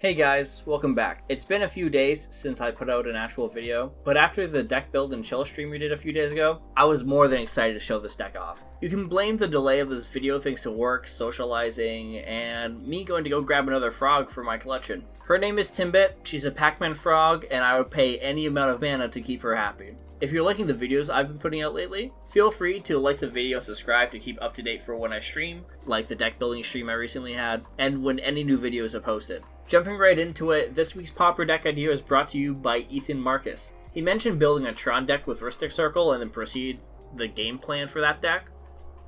Hey guys, welcome back. It's been a few days since I put out an actual video, but after the deck build and chill stream we did a few days ago, I was more than excited to show this deck off. You can blame the delay of this video thanks to work, socializing, and me going to go grab another frog for my collection. Her name is Timbit, she's a Pac-Man frog, and I would pay any amount of mana to keep her happy. If you're liking the videos I've been putting out lately, feel free to like the video and subscribe to keep up to date for when I stream, like the deck building stream I recently had, and when any new videos are posted. Jumping right into it, this week's Pauper Deck idea is brought to you by Ethan Marcus. He mentioned building a Tron deck with Ristic Circle and then proceed the game plan for that deck.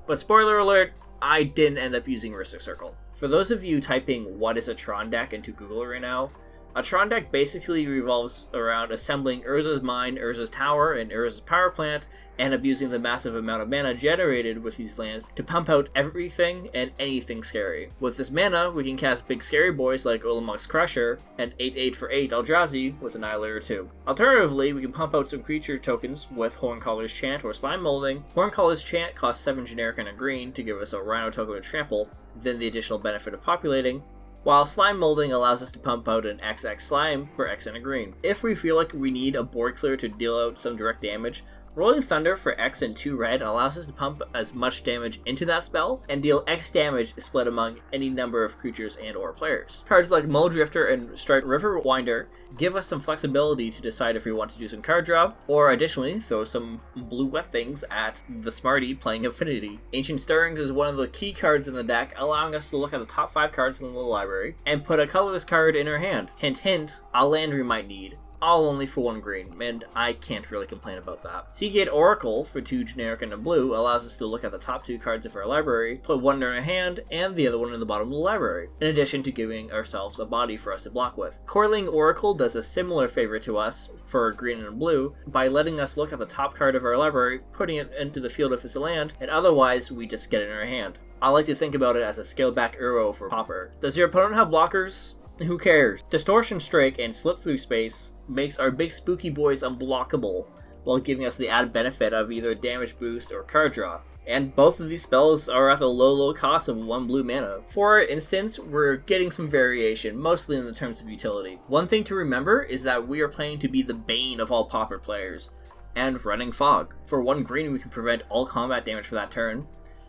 But spoiler alert, I didn't end up using Ristic Circle. For those of you typing what is a Tron deck into Google right now, a Tron deck basically revolves around assembling Urza's Mine, Urza's Tower, and Urza's Power Plant, and abusing the massive amount of mana generated with these lands to pump out everything and anything scary. With this mana, we can cast big scary boys like Ulamog's Crusher, and 8/8 for 8 Eldrazi with Annihilator 2. Alternatively, we can pump out some creature tokens with Horncaller's Chant or Slime Molding. Horncaller's Chant costs 7 generic and a green to give us a Rhino token to trample, then the additional benefit of populating, while Slime Molding allows us to pump out an XX Slime for X and a green. If we feel like we need a board clear to deal out some direct damage, Rolling Thunder for X and 2 red allows us to pump as much damage into that spell and deal X damage split among any number of creatures and or players. Cards like Mulldrifter and Strike Riverwinder give us some flexibility to decide if we want to do some card draw, or additionally throw some blue wet things at the Smarty playing Affinity. Ancient Stirrings is one of the key cards in the deck, allowing us to look at the top 5 cards in the library and put a colorless card in our hand. Hint hint, a land we might need. All only for 1 green, and I can't really complain about that. Seagate Oracle for 2 generic and a blue allows us to look at the top 2 cards of our library, put one in our hand, and the other one in the bottom of the library, in addition to giving ourselves a body for us to block with. Coiling Oracle does a similar favor to us for green and blue by letting us look at the top card of our library, putting it into the field if it's a land, and otherwise we just get it in our hand. I like to think about it as a scaled back Uro for Pauper. Does your opponent have blockers? Who cares? Distortion Strike and Slip Through Space makes our big spooky boys unblockable, while giving us the added benefit of either damage boost or card draw. And both of these spells are at the low cost of 1 blue mana. For instance, we're getting some variation, mostly in the terms of utility. One thing to remember is that we are playing to be the bane of all Pauper players, and running Fog. For 1 green, we can prevent all combat damage for that turn.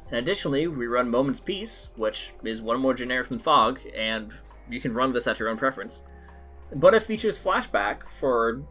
And additionally, we run Moment's Peace, which is 1 more generic than Fog, and you can run this at your own preference. But it features Flashback for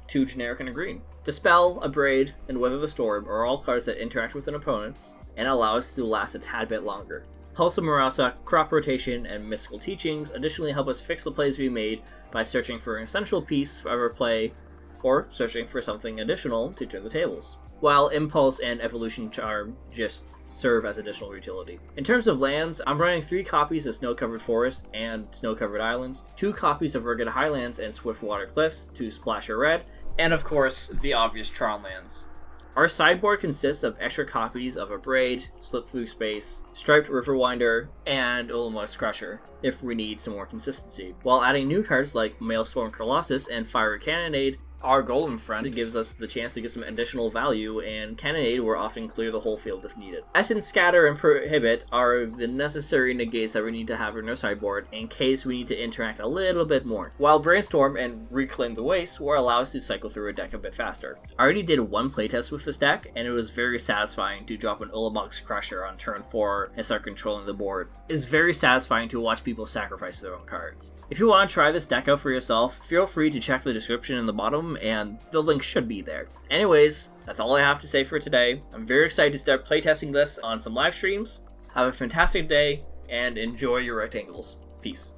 2 generic and a green. Dispel, Abrade, and Weather the Storm are all cards that interact with an opponent and allow us to last a tad bit longer. Pulse of Murasa, Crop Rotation, and Mystical Teachings additionally help us fix the plays we made by searching for an essential piece for every play, or searching for something additional to turn the tables. While Impulse and Evolution Charm just serve as additional utility. In terms of lands, I'm running 3 copies of Snow-Covered Forest and Snow-Covered Islands, 2 copies of Rugged Highlands and Swiftwater Cliffs to splash a red, and of course, the obvious Tron lands. Our sideboard consists of extra copies of Abrade, Slip Through Space, Striped Riverwinder, and Ulamog's Crusher, if we need some more consistency, while adding new cards like Maelstrom Colossus and Fiery Cannonade. Our Golem Friend gives us the chance to get some additional value, and Cannonade will often clear the whole field if needed. Essence, Scatter, and Prohibit are the necessary negates that we need to have in our sideboard in case we need to interact a little bit more, while Brainstorm and Reclaim the Waste will allow us to cycle through a deck a bit faster. I already did 1 playtest with this deck, and it was very satisfying to drop an Ulamog's Crusher on turn 4 and start controlling the board. It's very satisfying to watch people sacrifice their own cards. If you want to try this deck out for yourself, feel free to check the description in the bottom, and the link should be there. Anyways, that's all I have to say for today. I'm very excited to start playtesting this on some live streams. Have a fantastic day, and enjoy your rectangles. Peace.